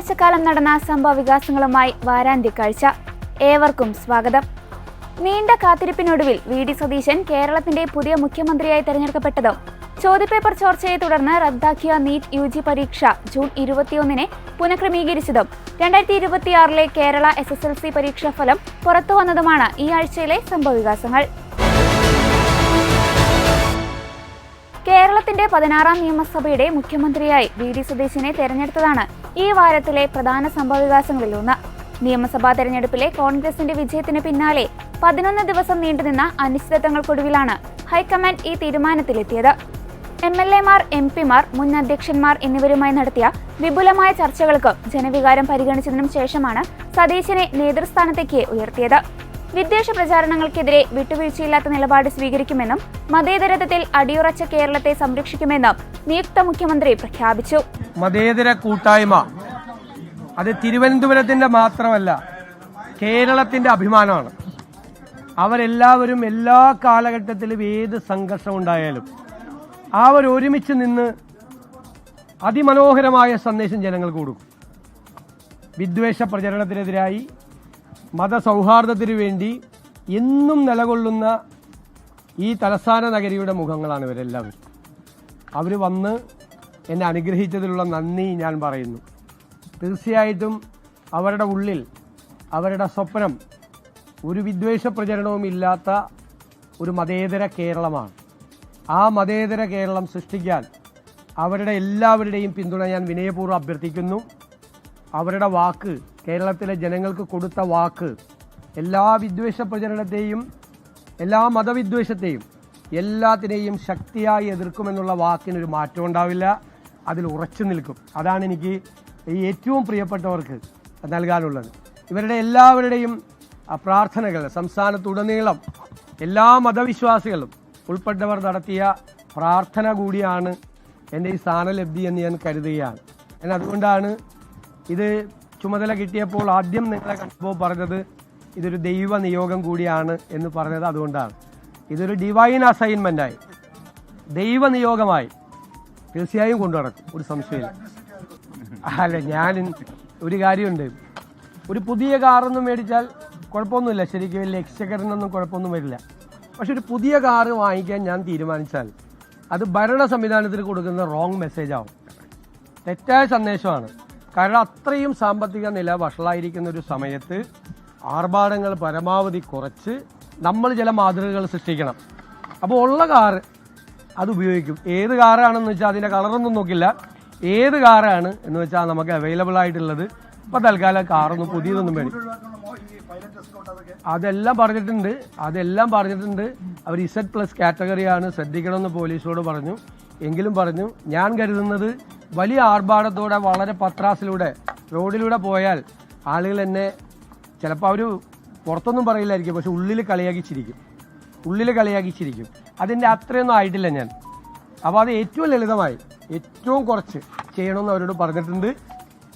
ഒരാഴ്ചക്കാലം നടന്ന സംഭവ വികാസങ്ങളുമായി വാരാന്ത്യക്കാഴ്ച. ഏവർക്കും സ്വാഗതം. നീണ്ട കാത്തിരിപ്പിനൊടുവിൽ വി.ഡി. സതീശൻ കേരളത്തിന്റെ പുതിയ മുഖ്യമന്ത്രിയായി തെരഞ്ഞെടുക്കപ്പെട്ടതും ചോദ്യപേപ്പർ ചോർച്ചയെ തുടർന്ന് റദ്ദാക്കിയ നീറ്റ് UG പരീക്ഷ ജൂൺ 21 പുനഃക്രമീകരിച്ചതും 2026 കേരള SSLC പരീക്ഷാ ഫലം പുറത്തുവന്നതുമാണ് ഈ ആഴ്ചയിലെ സംഭവവികാസങ്ങൾ. കേരളത്തിന്റെ 16ാം നിയമസഭയുടെ മുഖ്യമന്ത്രിയായി വി.ഡി. സതീശനെ തെരഞ്ഞെടുത്തതാണ് ഈ വാരത്തിലെ പ്രധാന സംഭവവികാസങ്ങളിലൊന്ന്. നിയമസഭാ തെരഞ്ഞെടുപ്പിലെ കോൺഗ്രസിന്റെ വിജയത്തിന് പിന്നാലെ 11 ദിവസം നീണ്ടുനിന്ന അനിശ്ചിതത്വങ്ങൾക്കൊടുവിലാണ് ഹൈക്കമാൻഡ് ഈ തീരുമാനത്തിലെത്തിയത്. MLA-മാർ, MP-മാർ, മുൻ അധ്യക്ഷന്മാർ എന്നിവരുമായി നടത്തിയ വിപുലമായ ചർച്ചകൾക്ക് ജനവികാരം പരിഗണിച്ചതിനും ശേഷമാണ് സതീശനെ നേതൃസ്ഥാനത്തേക്ക് ഉയർത്തിയത്. വിദ്വേഷ പ്രചാരണങ്ങൾക്കെതിരെ വിട്ടുവീഴ്ചയില്ലാത്ത നിലപാട് സ്വീകരിക്കുമെന്നും മതേതരത്വത്തിൽ അടിയുറച്ച കേരളത്തെ സംരക്ഷിക്കുമെന്നും നിയുക്ത മുഖ്യമന്ത്രി പ്രഖ്യാപിച്ചു. മതേതര കൂട്ടായ്മ അത് തിരുവനന്തപുരത്തിന്റെ മാത്രമല്ല, കേരളത്തിന്റെ അഭിമാനമാണ്. അവരെല്ലാവരും എല്ലാ കാലഘട്ടത്തിലും ഏത് സംഘർഷം ഉണ്ടായാലും ഒരുമിച്ച് നിന്ന് അതിമനോഹരമായ സന്ദേശം ജനങ്ങൾക്ക് കൊടുക്കും. വിദ്വേഷ പ്രചരണത്തിനെതിരായി, മതസൗഹാർദ്ദത്തിനു വേണ്ടി എന്നും നിലകൊള്ളുന്ന ഈ തലസ്ഥാന നഗരിയുടെ മുഖങ്ങളാണ് ഇവരെല്ലാവരും. അവർ വന്ന് എന്നെ അനുഗ്രഹിച്ചതിലുള്ള നന്ദി ഞാൻ പറയുന്നു. തീർച്ചയായിട്ടും അവരുടെ ഉള്ളിൽ അവരുടെ സ്വപ്നം ഒരു വിദ്വേഷ പ്രചരണവും ഇല്ലാത്ത ഒരു മതേതര കേരളമാണ്. ആ മതേതര കേരളം സൃഷ്ടിക്കാൻ അവരുടെ എല്ലാവരുടെയും പിന്തുണ ഞാൻ വിനയപൂർവ്വം അഭ്യർത്ഥിക്കുന്നു. അവരുടെ വാക്ക്, കേരളത്തിലെ ജനങ്ങൾക്ക് കൊടുത്ത വാക്ക്, എല്ലാ വിദ്വേഷ പ്രചരണത്തെയും, എല്ലാ മതവിദ്വേഷത്തെയും, എല്ലാത്തിനെയും ശക്തിയായി എതിർക്കുമെന്നുള്ള വാക്കിനൊരു മാറ്റം ഉണ്ടാവില്ല. അതിൽ ഉറച്ചു നിൽക്കും. അതാണ് എനിക്ക് ഈ ഏറ്റവും പ്രിയപ്പെട്ടവർക്ക് നൽകാനുള്ളത്. ഇവരുടെ എല്ലാവരുടെയും പ്രാർത്ഥനകൾ സംസ്ഥാനത്തുടനീളം എല്ലാ മതവിശ്വാസികളും ഉൾപ്പെട്ടവർ നടത്തിയ പ്രാർത്ഥന കൂടിയാണ് എൻ്റെ ഈ സ്ഥാനലബ്ധി എന്ന് ഞാൻ കരുതുകയാണ്. ഞാൻ അതുകൊണ്ടാണ് ഇത് ചുമതല കിട്ടിയപ്പോൾ ആദ്യം നിങ്ങളെ കണ്ടപ്പോൾ പറഞ്ഞത് ഇതൊരു ദൈവ നിയോഗം കൂടിയാണ് എന്ന് പറഞ്ഞത്. അതുകൊണ്ടാണ് ഇതൊരു ഡിവൈൻ അസൈൻമെൻ്റായി, ദൈവ നിയോഗമായി തീർച്ചയായും കൊണ്ടു നടക്കും, ഒരു സംശയമില്ല. അല്ല, ഞാൻ ഒരു കാര്യമുണ്ട്, ഒരു പുതിയ കാറൊന്നും മേടിച്ചാൽ കുഴപ്പമൊന്നുമില്ല, ശരിക്കും വലിയ എക്സ്ചക്കറിനൊന്നും കുഴപ്പമൊന്നും വരില്ല. പക്ഷെ ഒരു പുതിയ കാറ് വാങ്ങിക്കാൻ ഞാൻ തീരുമാനിച്ചാൽ അത് ഭരണ സംവിധാനത്തിന് കൊടുക്കുന്ന റോങ് മെസ്സേജ് ആവും, തെറ്റായ സന്ദേശമാണ്. കാരണം അത്രയും സാമ്പത്തിക നില വഷളായിരിക്കുന്ന ഒരു സമയത്ത് ആർഭാടങ്ങൾ പരമാവധി കുറച്ച് നമ്മൾ ചില മാതൃകകൾ സൃഷ്ടിക്കണം. അപ്പോൾ ഉള്ള കാറ് അത് ഉപയോഗിക്കും. ഏത് കാറാണെന്ന് വെച്ചാൽ അതിൻ്റെ കളറൊന്നും നോക്കില്ല, ഏത് കാറാണ് എന്ന് വെച്ചാൽ നമുക്ക് അവൈലബിൾ ആയിട്ടുള്ളത്. ഇപ്പം തൽക്കാലം കാറൊന്നും പുതിയതൊന്നും വേണം. അതെല്ലാം പറഞ്ഞിട്ടുണ്ട്. അവർ Z+ കാറ്റഗറിയാണ്, ശ്രദ്ധിക്കണമെന്ന് പോലീസോട് പറഞ്ഞു. എങ്കിലും പറഞ്ഞു, ഞാൻ കരുതുന്നത് വലിയ ആർഭാടത്തോടെ വളരെ പത്രാസിലൂടെ റോഡിലൂടെ പോയാൽ ആളുകൾ എന്നെ ചിലപ്പോൾ അവർ പുറത്തൊന്നും പറയില്ലായിരിക്കും, പക്ഷെ ഉള്ളിൽ കളിയാക്കിച്ചിരിക്കും. അതിൻ്റെ അത്രയൊന്നും ആയിട്ടില്ല ഞാൻ. അപ്പോൾ അത് ഏറ്റവും ലളിതമായി ഏറ്റവും കുറച്ച് ചെയ്യണമെന്ന് അവരോട് പറഞ്ഞിട്ടുണ്ട്.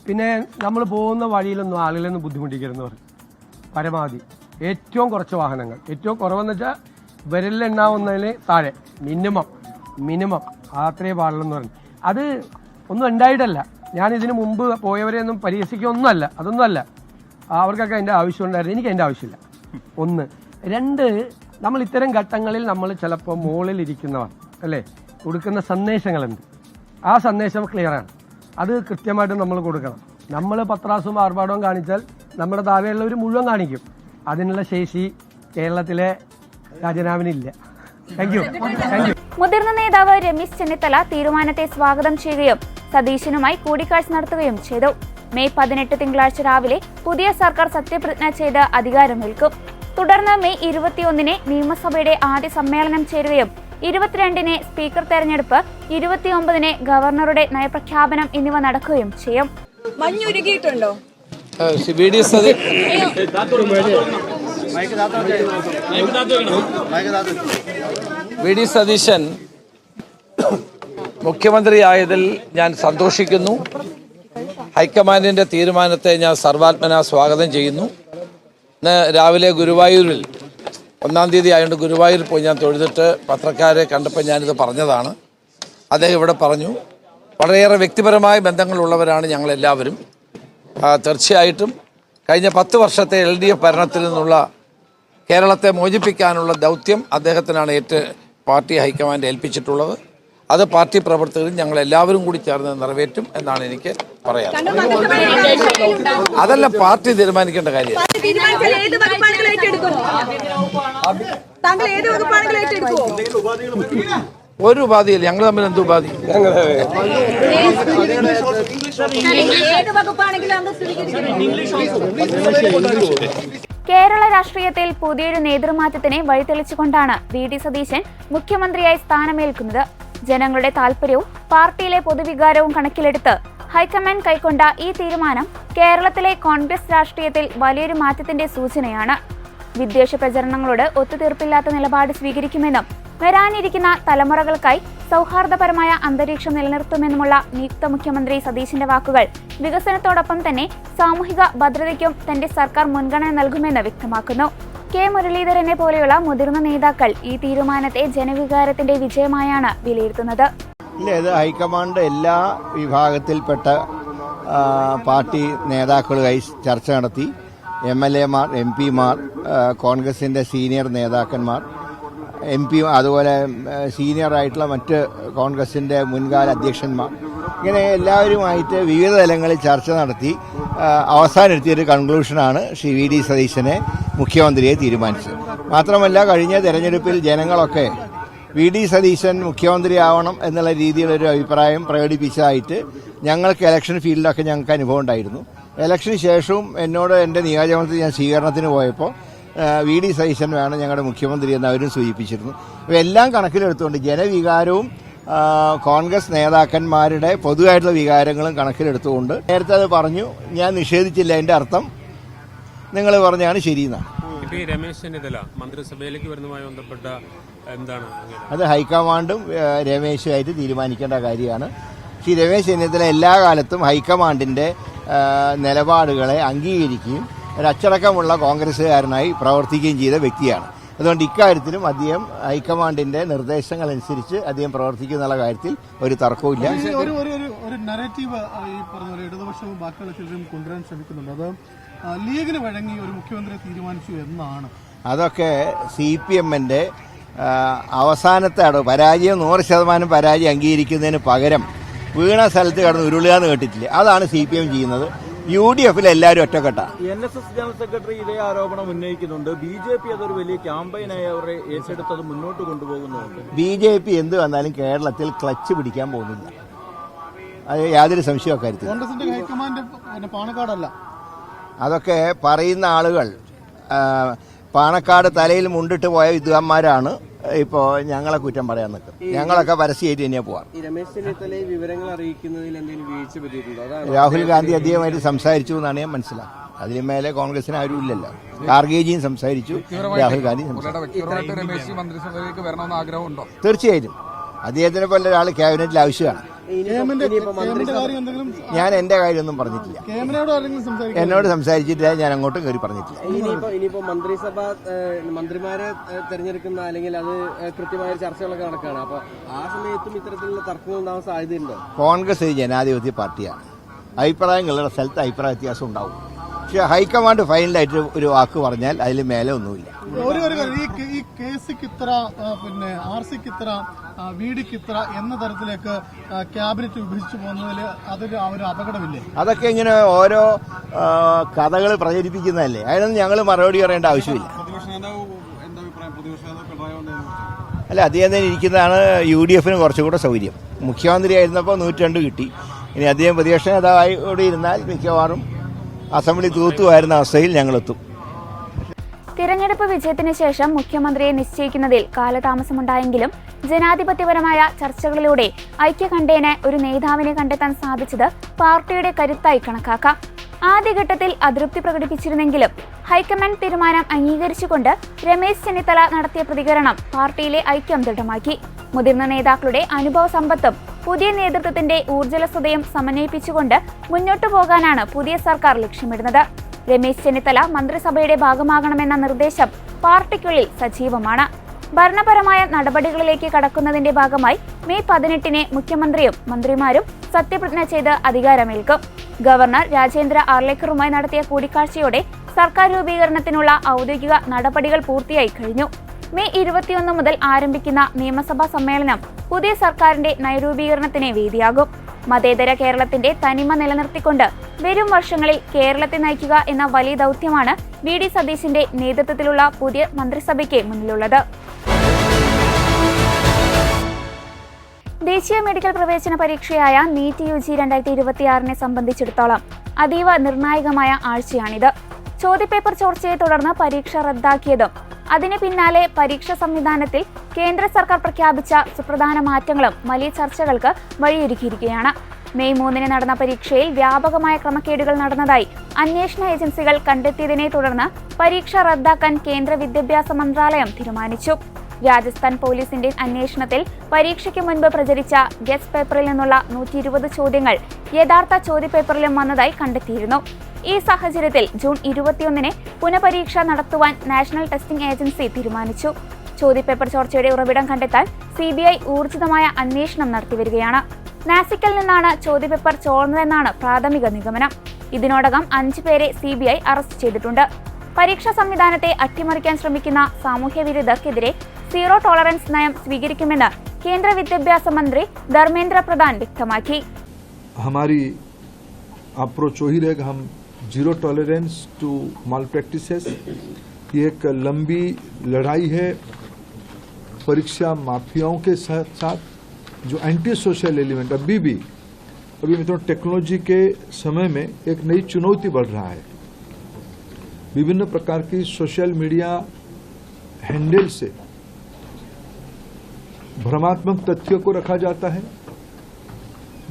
പിന്നെ നമ്മൾ പോകുന്ന വഴിയിലൊന്നും ആളുകളൊന്നും ബുദ്ധിമുട്ടിക്കരുതെന്ന് പറഞ്ഞു. പരമാവധി ഏറ്റവും കുറച്ച് വാഹനങ്ങൾ, ഏറ്റവും കുറവെന്ന് വെച്ചാൽ വിരലിലെണ്ണാവുന്നതിന് താഴെ മിനിമം അത്രേ പാടുള്ളൂ പറഞ്ഞു. അത് ഒന്നും ഉണ്ടായിട്ടല്ല, ഞാൻ ഇതിനു മുമ്പ് പോയവരെയൊന്നും പരിഹസിക്കൊന്നുമല്ല, അതൊന്നുമല്ല. അവർക്കൊക്കെ അതിൻ്റെ ആവശ്യമുണ്ടായിരുന്നു, എനിക്ക് അതിൻ്റെ ആവശ്യമില്ല. 1. 2, നമ്മൾ ഇത്തരം ഘട്ടങ്ങളിൽ നമ്മൾ ചിലപ്പോൾ മുകളിലിരിക്കുന്നവർ അല്ലേ, കൊടുക്കുന്ന സന്ദേശങ്ങളുണ്ട്. ആ സന്ദേശം ക്ലിയറാണ്, അത് കൃത്യമായിട്ട് നമ്മൾ കൊടുക്കണം. നമ്മൾ പത്രാസും ആർഭാടവും കാണിച്ചാൽ നമ്മുടെ താഴെയുള്ളവർ മുഴുവൻ കാണിക്കും. അതിനുള്ള ശേഷി കേരളത്തിലെ ഖജനാവിനില്ല. Thank you. മുതിർന്ന നേതാവ് രമേശ് ചെന്നിത്തല തീരുമാനത്തെ സ്വാഗതം ചെയ്യുകയും സതീശനുമായി കൂടിക്കാഴ്ച നടത്തുകയും ചെയ്തു. മെയ് 18 തിങ്കളാഴ്ച രാവിലെ പുതിയ സർക്കാർ സത്യപ്രതിജ്ഞ ചെയ്ത് അധികാരമേൽക്കും. തുടർന്ന് മെയ് 21 നിയമസഭയുടെ ആദ്യ സമ്മേളനം ചേരുകയും 22 സ്പീക്കർ തെരഞ്ഞെടുപ്പ്, 29 ഗവർണറുടെ നയപ്രഖ്യാപനം എന്നിവ നടക്കുകയും ചെയ്യും. മഞ്ഞുരുകിയിട്ടുണ്ടോ? വി.ഡി. സതീശൻ മുഖ്യമന്ത്രിയായതിൽ ഞാൻ സന്തോഷിക്കുന്നു. ഹൈക്കമാൻഡിൻ്റെ തീരുമാനത്തെ ഞാൻ സർവാത്മന സ്വാഗതം ചെയ്യുന്നു. ഇന്ന് രാവിലെ ഗുരുവായൂരിൽ 1-ാം തീയതി ആയതുകൊണ്ട് ഗുരുവായൂർ പോയി ഞാൻ തൊഴുതിട്ട് പത്രക്കാരെ കണ്ടപ്പോൾ ഞാനിത് പറഞ്ഞതാണ്. അദ്ദേഹം ഇവിടെ പറഞ്ഞു, വളരെയേറെ വ്യക്തിപരമായ ബന്ധങ്ങളുള്ളവരാണ് ഞങ്ങളെല്ലാവരും. തീർച്ചയായിട്ടും കഴിഞ്ഞ 10 വർഷത്തെ LDF ഭരണത്തിൽ നിന്നുള്ള കേരളത്തെ മോചിപ്പിക്കാനുള്ള ദൗത്യം അദ്ദേഹത്തിനാണ് പാർട്ടി ഹൈക്കമാൻഡ് ഏൽപ്പിച്ചിട്ടുള്ളത്. അത് പാർട്ടി പ്രവർത്തകരും ഞങ്ങൾ എല്ലാവരും കൂടി ചേർന്ന് നിറവേറ്റും എന്നാണ് എനിക്ക് പറയാനുള്ളത്. അതെല്ലാം പാർട്ടി തീരുമാനിക്കേണ്ട കാര്യം. ഒരു ഉപാധിയില്ല. ഞങ്ങൾ തമ്മിൽ എന്ത് ഉപാധി? കേരള രാഷ്ട്രീയത്തിൽ പുതിയൊരു നേതൃമാറ്റത്തിനെ വഴിതെളിച്ചുകൊണ്ടാണ് VD സതീശൻ മുഖ്യമന്ത്രിയായി സ്ഥാനമേൽക്കുന്നത്. ജനങ്ങളുടെ താൽപര്യവും പാർട്ടിയിലെ പൊതുവികാരവും കണക്കിലെടുത്ത് ഹൈക്കമാൻഡ് കൈക്കൊണ്ട ഈ തീരുമാനം കേരളത്തിലെ കോൺഗ്രസ് രാഷ്ട്രീയത്തിൽ വലിയൊരു മാറ്റത്തിന്റെ സൂചനയാണ്. വിദ്വേഷ പ്രചരണങ്ങളോട് ഒത്തുതീർപ്പില്ലാത്ത നിലപാട് സ്വീകരിക്കുമെന്നും വരാനിരിക്കുന്ന തലമുറകൾക്കായി സൗഹാർദ്ദപരമായ അന്തരീക്ഷം നിലനിർത്തുമെന്നുമുള്ള നിയുക്ത മുഖ്യമന്ത്രി സതീശന്റെ വാക്കുകൾ വികസനത്തോടൊപ്പം തന്നെ സാമൂഹിക ഭദ്രതയ്ക്കും തന്റെ സർക്കാർ മുൻഗണന നൽകുമെന്ന് വ്യക്തമാക്കുന്നു. K. മുരളീധരനെ പോലെയുള്ള മുതിർന്ന നേതാക്കൾ ഈ തീരുമാനത്തെ ജനവികാരത്തിന്റെ വിജയമായാണ് വിലയിരുത്തുന്നത്. ഇത് ഹൈക്കമാൻഡ് എല്ലാ വിഭാഗത്തിൽപ്പെട്ട പാർട്ടി നേതാക്കളുമായി ചർച്ച നടത്തി. MLA-മാർ, MP-മാർ, കോൺഗ്രസിന്റെ സീനിയർ നേതാക്കന്മാർ, MP, അതുപോലെ സീനിയറായിട്ടുള്ള മറ്റ് കോൺഗ്രസിന്റെ മുൻകാല അധ്യക്ഷന്മാർ, ഇങ്ങനെ എല്ലാവരുമായിട്ട് വിവിധ തലങ്ങളിൽ ചർച്ച നടത്തി അവസാനമെത്തിയൊരു കൺക്ലൂഷനാണ് ശ്രീ VD സതീശനെ മുഖ്യമന്ത്രിയെ തീരുമാനിച്ചത്. മാത്രമല്ല, കഴിഞ്ഞ തെരഞ്ഞെടുപ്പിൽ ജനങ്ങളൊക്കെ VD സതീശൻ മുഖ്യമന്ത്രിയാവണം എന്നുള്ള രീതിയിലൊരു അഭിപ്രായം പ്രകടിപ്പിച്ചതായിട്ട് ഞങ്ങൾക്ക് ഇലക്ഷൻ ഫീൽഡിലൊക്കെ ഞങ്ങൾക്ക് അനുഭവം ഉണ്ടായിരുന്നു. ഇലക്ഷന് ശേഷവും എന്നോട് എൻ്റെ നിയോജകമണ്ഡലത്തിൽ ഞാൻ സ്വീകരണത്തിന് പോയപ്പോൾ VD സതീശൻ വേണം ഞങ്ങളുടെ മുഖ്യമന്ത്രി എന്ന് അവരും സൂചിപ്പിച്ചിരുന്നു. ഇവയെല്ലാം കണക്കിലെടുത്തുകൊണ്ട് ജനവികാരവും കോൺഗ്രസ് നേതാക്കന്മാരുടെ പൊതുവായിട്ടുള്ള വികാരങ്ങളും കണക്കിലെടുത്തുകൊണ്ട് നേരത്തെ അത് പറഞ്ഞു. ഞാൻ നിഷേധിച്ചില്ല. അതിൻ്റെ അർത്ഥം നിങ്ങൾ പറഞ്ഞാണ് ശരിയെന്നാണ്. രമേശ് ചെന്നിത്തല മന്ത്രിസഭയിലേക്ക് വരുന്നതുമായി ബന്ധപ്പെട്ട എന്താണ്? അത് ഹൈക്കമാൻഡും രമേശുമായിട്ട് തീരുമാനിക്കേണ്ട കാര്യമാണ്. ശ്രീ രമേശ് ചെന്നിത്തല എല്ലാ കാലത്തും ഹൈക്കമാൻഡിന്റെ നിലപാടുകളെ അംഗീകരിക്കുകയും ഒരു അച്ചടക്കമുള്ള കോൺഗ്രസ്സുകാരനായി പ്രവർത്തിക്കുകയും ചെയ്ത വ്യക്തിയാണ്. അതുകൊണ്ട് ഇക്കാര്യത്തിലും അദ്ദേഹം ഹൈക്കമാൻഡിന്റെ നിർദ്ദേശങ്ങൾ അനുസരിച്ച് അദ്ദേഹം പ്രവർത്തിക്കുന്നുള്ള കാര്യത്തിൽ ഒരു തർക്കവുമില്ല. ഒരു നറേറ്റീവ് ഈ പറഞ്ഞ പോലെ ഇടതുപക്ഷവും ബാക്കിയുള്ള ചിലരും കൊണ്ടുവരാൻ ശ്രമിക്കുന്നുണ്ട്. അത് ലീഗിന് വഴങ്ങി ഒരു മുഖ്യമന്ത്രിയെ തീരുമാനിച്ചു എന്നാണ്. അതൊക്കെ CPM-ന്റെ അവസാനത്തെ പരാജയം 100% പരാജയം അംഗീകരിക്കുന്നതിന് പകരം വീണ സ്ഥലത്ത് കടന്ന് ഉരുളുകയെന്ന് കേട്ടിട്ടില്ലേ? അതാണ് CPM ചെയ്യുന്നത്. UDF-ൽ എല്ലാവരും ഒറ്റക്കെട്ടാണ്. NSS ജനറൽ സെക്രട്ടറി ഇതേ ആരോപണം ഉന്നയിക്കുന്നുണ്ട്. BJP അതൊരു വലിയ ക്യാമ്പയിനായി അവരെ ഏറ്റെടുത്തത് മുന്നോട്ട് കൊണ്ടുപോകുന്നുണ്ട്. BJP എന്ത് വന്നാലും കേരളത്തിൽ ക്ലച്ച് പിടിക്കാൻ പോകുന്നില്ല. അത് യാതൊരു സംശയവും കാര്യത്തിൽ. കോൺഗ്രസിന്റെ ഹൈക്കമാൻഡ് പാണക്കാടല്ല. അതൊക്കെ പറയുന്ന ആളുകൾ പാണക്കാട് തലയിൽ മുണ്ടിട്ട് പോയ വിദ്വാന്മാരാണ് ഇപ്പോൾ ഞങ്ങളെ കുറ്റം പറയാൻ നിൽക്കുന്നത്. ഞങ്ങളൊക്കെ പരസ്യമായിട്ട് തന്നെയാണ് പോവാം. രമേശ് ചെന്നിത്തലയെ വിവരങ്ങൾ അറിയിക്കുന്നതിൽ എന്തെങ്കിലും വീഴ്ച പറ്റിയിട്ടുണ്ടോ? രാഹുൽ ഗാന്ധി അദ്ദേഹമായിട്ട് സംസാരിച്ചു എന്നാണ് ഞാൻ മനസ്സിലാക്കുന്നത്. അതിന് മേലെ കോൺഗ്രസിന് ആരും ഇല്ലല്ലോ. ഖാർഗേജിയും സംസാരിച്ചു, രാഹുൽ ഗാന്ധി തീർച്ചയായിട്ടും അദ്ദേഹത്തിനെ പോലെ ഒരാൾ ക്യാബിനറ്റിൽ ആവശ്യമാണ്. ഞാൻ എന്റെ കാര്യമൊന്നും പറഞ്ഞിട്ടില്ല. എന്നോട് സംസാരിച്ചിട്ടില്ല. ഞാൻ അങ്ങോട്ടും കയറി പറഞ്ഞിട്ടില്ല. ഇനിയിപ്പോ മന്ത്രിസഭ മന്ത്രിമാരെ തെരഞ്ഞെടുക്കുന്ന അല്ലെങ്കിൽ അത് കൃത്യമായ ചർച്ചകളൊക്കെ നടക്കുകയാണ്. അപ്പൊ ആ സമയത്തും ഇത്തരത്തിലുള്ള തർക്കങ്ങൾ ഉണ്ടാവാൻ സാധ്യതയുണ്ടോ? കോൺഗ്രസ് ഒരു ജനാധിപത്യ പാർട്ടിയാണ്. അഭിപ്രായങ്ങളുടെ സ്ഥലത്ത് അഭിപ്രായ വ്യത്യാസം ഉണ്ടാവും. പക്ഷെ ഹൈക്കമാൻഡ് ഫൈനലായിട്ട് ഒരു വാക്ക് പറഞ്ഞാൽ അതിൽ മേലെ ഒന്നുമില്ല. ഈ കേസിക്ക് ഇത്ര, പിന്നെ RCക്ക് ഇത്ര, VDക്ക് ഇത്ര എന്ന തരത്തിലേക്ക് ക്യാബിനറ്റ് വിഭജിച്ചു പോകുന്നതിൽ അതൊരു അപകടമില്ലേ? അതൊക്കെ ഇങ്ങനെ ഓരോ കഥകൾ പ്രചരിപ്പിക്കുന്നതല്ലേ. അതിനൊന്നും ഞങ്ങൾ മറുപടി പറയേണ്ട ആവശ്യമില്ല. അല്ല, അദ്ദേഹം തന്നെ ഇരിക്കുന്നതാണ് UDF-ന് കുറച്ചുകൂടെ സൗകര്യം. മുഖ്യമന്ത്രി ആയിരുന്നപ്പോൾ 102 കിട്ടി. ഇനി അദ്ദേഹം പ്രതിപക്ഷ നേതാവായി കൂടി ഇരുന്നാൽ മിക്കവാറും അസംബ്ലി തൂത്തുവായിരുന്ന അവസ്ഥയിൽ ഞങ്ങളെത്തും. തിരഞ്ഞെടുപ്പ് വിജയത്തിന് ശേഷം മുഖ്യമന്ത്രിയെ നിശ്ചയിക്കുന്നതിൽ കാലതാമസമുണ്ടായെങ്കിലും ജനാധിപത്യപരമായ ചർച്ചകളിലൂടെ ഐക്യകണ്ഠേന ഒരു നേതാവിനെ കണ്ടെത്താൻ സാധിച്ചത് പാർട്ടിയുടെ കരുത്തായി കണക്കാക്കാം. ആദ്യഘട്ടത്തിൽ അതൃപ്തി പ്രകടിപ്പിച്ചിരുന്നെങ്കിലും ഹൈക്കമാൻഡ് തീരുമാനം അംഗീകരിച്ചുകൊണ്ട് രമേശ് ചെന്നിത്തല നടത്തിയ പ്രതികരണം പാർട്ടിയിലെ ഐക്യം ദൃഢമാക്കി. മുതിർന്ന നേതാക്കളുടെ അനുഭവ സമ്പത്തും പുതിയ നേതൃത്വത്തിന്റെ ഊർജ്ജലസ്വതയും സമന്വയിപ്പിച്ചുകൊണ്ട് മുന്നോട്ടു പോകാനാണ് പുതിയ സർക്കാർ ലക്ഷ്യമിടുന്നത്. രമേശ് ചെന്നിത്തല മന്ത്രിസഭയുടെ ഭാഗമാകണമെന്ന നിർദ്ദേശം പാർട്ടിക്കുള്ളിൽ സജീവമാണ്. ഭരണപരമായ നടപടികളിലേക്ക് കടക്കുന്നതിന്റെ ഭാഗമായി മെയ് 18-ന് മുഖ്യമന്ത്രിയും മന്ത്രിമാരും സത്യപ്രതിജ്ഞ ചെയ്ത് അധികാരമേൽക്കും. ഗവർണർ രാജേന്ദ്ര ആർലേക്കറുമായി നടത്തിയ കൂടിക്കാഴ്ചയോടെ സർക്കാർ രൂപീകരണത്തിനുള്ള ഔദ്യോഗിക നടപടികൾ പൂർത്തിയായി കഴിഞ്ഞു. മെയ് 21 മുതൽ ആരംഭിക്കുന്ന നിയമസഭാ സമ്മേളനം പുതിയ സർക്കാരിന്റെ നയരൂപീകരണത്തിന് വേദിയാകും. മതേതര കേരളത്തിന്റെ തനിമ നിലനിർത്തിക്കൊണ്ട് വരും വർഷങ്ങളിൽ കേരളത്തെ നയിക്കുക എന്ന വലിയ ദൗത്യമാണ് വി ഡി സതീശന്റെ നേതൃത്വത്തിലുള്ള പുതിയ മന്ത്രിസഭയ്ക്ക് മുന്നിലുള്ളത്. ദേശീയ മെഡിക്കൽ പ്രവേശന പരീക്ഷയായ നീറ്റ് UG 2026 സംബന്ധിച്ചിടത്തോളം അതീവ നിർണായകമായ ആഴ്ചയാണിത്. ചോദ്യപേപ്പർ ചോർച്ചയെ തുടർന്ന് പരീക്ഷ റദ്ദാക്കിയതും അതിന് പിന്നാലെ പരീക്ഷാ സംവിധാനത്തിൽ കേന്ദ്ര സർക്കാർ പ്രഖ്യാപിച്ച സുപ്രധാന മാറ്റങ്ങളും വലിയ ചർച്ചകൾക്ക് വഴിയൊരുക്കിയിരിക്കുകയാണ്. മെയ് 3 നടന്ന പരീക്ഷയിൽ വ്യാപകമായ ക്രമക്കേടുകൾ നടന്നതായി അന്വേഷണ ഏജൻസികൾ കണ്ടെത്തിയതിനെ തുടർന്ന് പരീക്ഷ റദ്ദാക്കാൻ കേന്ദ്ര വിദ്യാഭ്യാസ മന്ത്രാലയം തീരുമാനിച്ചു. രാജസ്ഥാൻ പോലീസിന്റെ അന്വേഷണത്തിൽ പരീക്ഷയ്ക്ക് മുൻപ് പ്രചരിച്ച ഗസ്റ്റ് പേപ്പറിൽ നിന്നുള്ള 120 ചോദ്യങ്ങൾ യഥാർത്ഥ ചോദ്യപേപ്പറിലും വന്നതായി കണ്ടെത്തിയിരുന്നു. ഈ സാഹചര്യത്തിൽ ജൂൺ 21 പുനഃപരീക്ഷ നടത്തുവാൻ നാഷണൽ ടെസ്റ്റിംഗ് ഏജൻസി തീരുമാനിച്ചു. ചോദ്യപേപ്പർ ചോർച്ചയുടെ ഉറവിടം കണ്ടെത്താൻ CBI ഊർജിതമായ അന്വേഷണം നടത്തിവരികയാണ്. നാസിക്കിൽ നിന്നാണ് ചോദ്യപേപ്പർ ചോർന്നതെന്നാണ് പ്രാഥമിക നിഗമനം. ഇതിനോടകം 5 പേരെ CBI അറസ്റ്റ് ചെയ്തിട്ടുണ്ട്. പരീക്ഷാ സംവിധാനത്തെ അട്ടിമറിക്കാൻ ശ്രമിക്കുന്ന സാമൂഹ്യ വിരുദ്ധർക്കെതിരെ സീറോ ടോളറൻസ് നയം സ്വീകരിക്കുമെന്ന് കേന്ദ്ര വിദ്യാഭ്യാസ മന്ത്രി ധർമ്മേന്ദ്ര പ്രധാൻ വ്യക്തമാക്കി. हमारी अप्रोच वही रहेगा, हम zero tolerance to malpractices. ये एक लंबी लड़ाई है परीक्षा माफियाओं के साथ जो एंटी सोशल एलिमेंट अभी मतलब टेक्नोलॉजी के समय में एक नई चुनौती बढ़ रहा है। विभिन्न प्रकार की सोशल मीडिया हैंडल से भ्रमात्मक तथ्यों को रखा जाता है,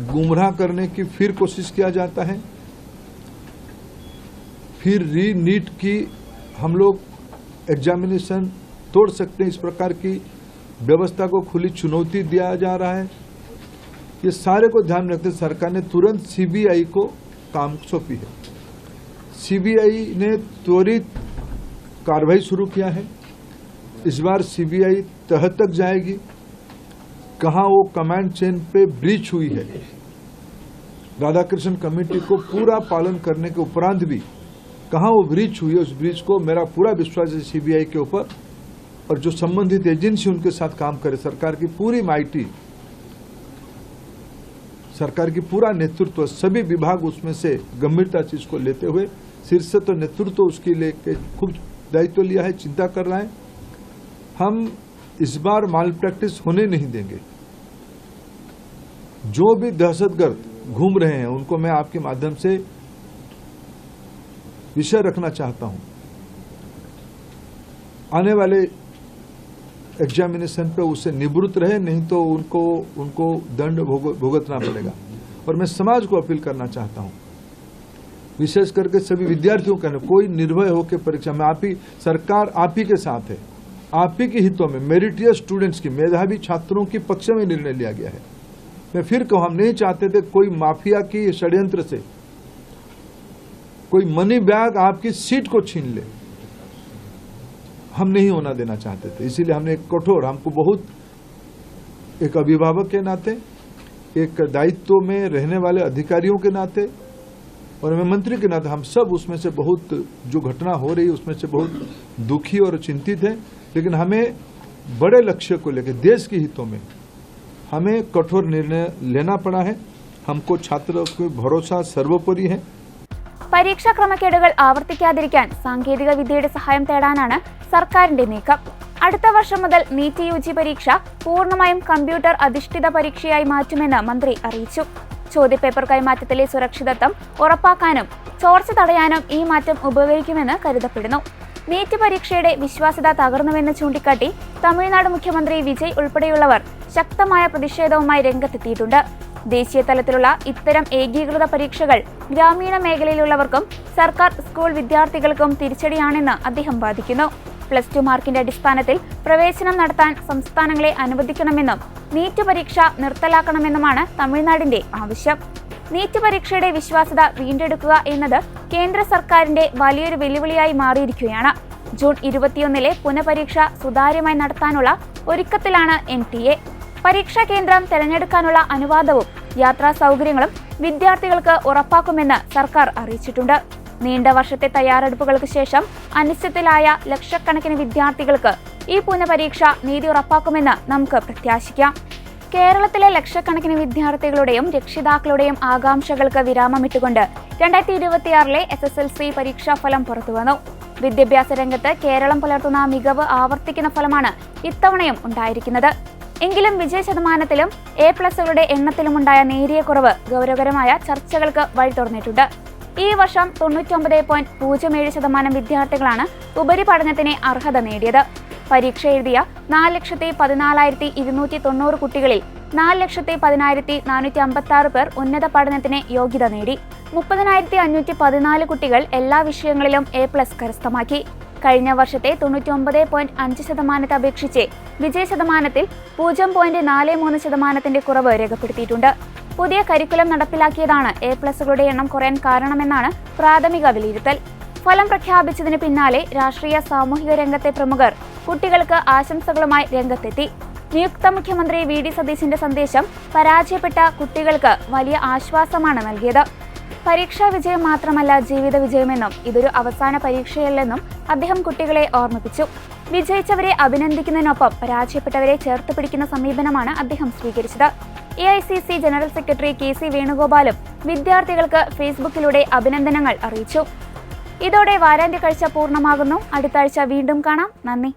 गुमराह करने की फिर कोशिश किया जाता है, फिर नीट की हम लोग एग्जामिनेशन तोड़ सकते हैं, इस प्रकार की व्यवस्था को खुली चुनौती दिया जा रहा है। ये सारे को ध्यान रखते सरकार ने तुरंत CBI को काम सौंपी है। CBI ने त्वरित कार्रवाई शुरू किया है। इस बार CBI तह तक जाएगी, कहां वो कमांड चेन पे ब्रीच हुई है, राधाकृष्ण कमेटी को पूरा पालन करने के उपरांत भी कहां वो ब्रीच हुई है, उस ब्रीच को मेरा पूरा विश्वास है CBI के ऊपर, और जो संबंधित एजेंसी उनके साथ काम करे, सरकार की पूरी माइटी, सरकार की पूरा नेतृत्व, सभी विभाग उसमें से गंभीरता चीज को लेते हुए शीर्ष तो नेतृत्व उसके लेके खूब दायित्व लिया है, चिंता कर रहा है। हम इस बार माल प्रैक्टिस होने नहीं देंगे। जो भी दहशतगर्द घूम रहे हैं उनको मैं आपके माध्यम से विषय रखना चाहता हूं, आने वाले एग्जामिनेशन पे उससे निवृत्त रहे, नहीं तो उनको दंड भुगतना पड़ेगा। और मैं समाज को अपील करना चाहता हूं, विशेष करके सभी विद्यार्थियों का, कोई निर्भय होकर परीक्षा में, सरकार आप ही के साथ है, आप ही के हितों में मेरिटियस स्टूडेंट्स की, मेधावी छात्रों की पक्ष में निर्णय लिया गया है। मैं फिर कहूं, हम नहीं चाहते थे कोई माफिया की षड्यंत्र से कोई मनी बैग आपकी सीट को छीन ले, हम नहीं होना देना चाहते थे। इसीलिए हमने एक कठोर, हमको बहुत एक अभिभावक के नाते, एक दायित्व में रहने वाले अधिकारियों के नाते और मैं मंत्री के नाते, हम सब उसमें से बहुत, जो घटना हो रही है उसमें से बहुत दुखी और चिंतित है। लेकिन हमें बड़े लक्ष्य को लेकर, देश के हितों में हमें कठोर निर्णय लेना पड़ा है। हमको छात्रों को भरोसा सर्वोपरि है। പരീക്ഷാ ക്രമക്കേടുകൾ ആവർത്തിക്കാതിരിക്കാൻ സാങ്കേതിക വിദ്യയുടെ സഹായം തേടാനാണ് സർക്കാരിന്റെ നീക്കം. അടുത്ത വർഷം മുതൽ നീറ്റ് UG പരീക്ഷ പൂർണ്ണമായും കമ്പ്യൂട്ടർ അധിഷ്ഠിത പരീക്ഷയായി മാറ്റുമെന്ന് മന്ത്രി അറിയിച്ചു. ചോദ്യപേപ്പർ കൈമാറ്റത്തിലെ സുരക്ഷിതത്വം ഉറപ്പാക്കാനും ചോർച്ച തടയാനും ഈ മാറ്റം ഉപകരിക്കുമെന്ന് കരുതപ്പെടുന്നു. നീറ്റ് പരീക്ഷയുടെ വിശ്വാസ്യത തകർന്നുവെന്ന് ചൂണ്ടിക്കാട്ടി തമിഴ്നാട് മുഖ്യമന്ത്രി വിജയ് ഉൾപ്പെടെയുള്ളവർ ശക്തമായ പ്രതിഷേധവുമായി രംഗത്തെത്തിയിട്ടുണ്ട്. ദേശീയ തലത്തിലുള്ള ഇത്തരം ഏകീകൃത പരീക്ഷകൾ ഗ്രാമീണ മേഖലയിലുള്ളവർക്കും സർക്കാർ സ്കൂൾ വിദ്യാർത്ഥികൾക്കും തിരിച്ചടിയാണെന്ന് അദ്ദേഹം വാദിക്കുന്നു. +2 മാർക്കിന്റെ അടിസ്ഥാനത്തിൽ പ്രവേശനം നടത്താൻ സംസ്ഥാനങ്ങളെ അനുവദിക്കണമെന്നും നീറ്റ് പരീക്ഷ നിർത്തലാക്കണമെന്നുമാണ് തമിഴ്നാടിന്റെ ആവശ്യം. നീറ്റ് പരീക്ഷയുടെ വിശ്വാസ്യത വീണ്ടെടുക്കുക എന്നത് കേന്ദ്ര സർക്കാരിന്റെ വലിയൊരു വെല്ലുവിളിയായി മാറിയിരിക്കുകയാണ്. ജൂൺ 21 പുനഃപരീക്ഷ സുതാര്യമായി നടത്താനുള്ള ഒരുക്കത്തിലാണ് NTA. പരീക്ഷാ കേന്ദ്രം തെരഞ്ഞെടുക്കാനുള്ള അനുവാദവും യാത്രാ സൗകര്യങ്ങളും വിദ്യാർത്ഥികൾക്ക് ഉറപ്പാക്കുമെന്ന് സർക്കാർ അറിയിച്ചിട്ടുണ്ട്. നീണ്ട വർഷത്തെ തയ്യാറെടുപ്പുകൾക്ക് ശേഷം അനിശ്ചിതത്തിലായ ലക്ഷക്കണക്കിന് വിദ്യാർത്ഥികൾക്ക് ഈ പുനഃപരീക്ഷ നീതി ഉറപ്പാക്കുമെന്ന് നമുക്ക് പ്രത്യാശിക്കാം. കേരളത്തിലെ ലക്ഷക്കണക്കിന് വിദ്യാർത്ഥികളുടെയും രക്ഷിതാക്കളുടെയും ആകാംക്ഷകൾക്ക് വിരാമമിട്ടുകൊണ്ട് 2026 SSLC പരീക്ഷാഫലം പുറത്തുവന്നു. വിദ്യാഭ്യാസ രംഗത്ത് കേരളം പുലർത്തുന്ന മികവ് ആവർത്തിക്കുന്ന ഫലമാണ് ഇത്തവണയും ഉണ്ടായിരിക്കുന്നത്. എങ്കിലും വിജയ ശതമാനത്തിലും A+കളുടെ എണ്ണത്തിലുമുണ്ടായ നേരിയ കുറവ് ഗൗരവകരമായ ചർച്ചകൾക്ക് വഴി തുറന്നിട്ടുണ്ട്. ഈ വർഷം 99.07% വിദ്യാർത്ഥികളാണ് ഉപരിപഠനത്തിന് അർഹത നേടിയത്. പരീക്ഷ എഴുതിയ 4,14,290 കുട്ടികളിൽ 4,10,456 പേർ ഉന്നത പഠനത്തിന് യോഗ്യത നേടി. 30,514 കുട്ടികൾ എല്ലാ വിഷയങ്ങളിലും A+ കരസ്ഥമാക്കി. കഴിഞ്ഞ വർഷത്തെ 99.5% അപേക്ഷിച്ച് വിജയ ശതമാനത്തിൽ 0.43% കുറവ് രേഖപ്പെടുത്തിയിട്ടുണ്ട്. പുതിയ കരിക്കുലം നടപ്പിലാക്കിയതാണ് A+കളുടെ എണ്ണം കുറയാൻ കാരണമെന്നാണ് പ്രാഥമിക വിലയിരുത്തൽ. ഫലം പ്രഖ്യാപിച്ചതിന് പിന്നാലെ രാഷ്ട്രീയ സാമൂഹിക രംഗത്തെ പ്രമുഖർ കുട്ടികൾക്ക് ആശംസകളുമായി രംഗത്തെത്തി. നിയുക്ത മുഖ്യമന്ത്രി VD സതീശന്റെ സന്ദേശം പരാജയപ്പെട്ട കുട്ടികൾക്ക് വലിയ ആശ്വാസമാണ് നൽകിയത്. പരീക്ഷാ വിജയം മാത്രമല്ല ജീവിത വിജയമെന്നും ഇതൊരു അവസാന പരീക്ഷയല്ലെന്നും അദ്ദേഹം കുട്ടികളെ ഓർമ്മിപ്പിച്ചു. വിജയിച്ചവരെ അഭിനന്ദിക്കുന്നതിനൊപ്പം പരാജയപ്പെട്ടവരെ ചേർത്ത് പിടിക്കുന്ന സമീപനമാണ് അദ്ദേഹം സ്വീകരിച്ചത്. AICC ജനറൽ സെക്രട്ടറി KC വേണുഗോപാലും വിദ്യാർത്ഥികൾക്ക് ഫേസ്ബുക്കിലൂടെ അഭിനന്ദനങ്ങൾ അറിയിച്ചു. ഇതോടെ വാരാന്ത്യ കാഴ്ച പൂർണ്ണമാകുന്നു. അടുത്ത ആഴ്ച വീണ്ടും കാണാം. നന്ദി.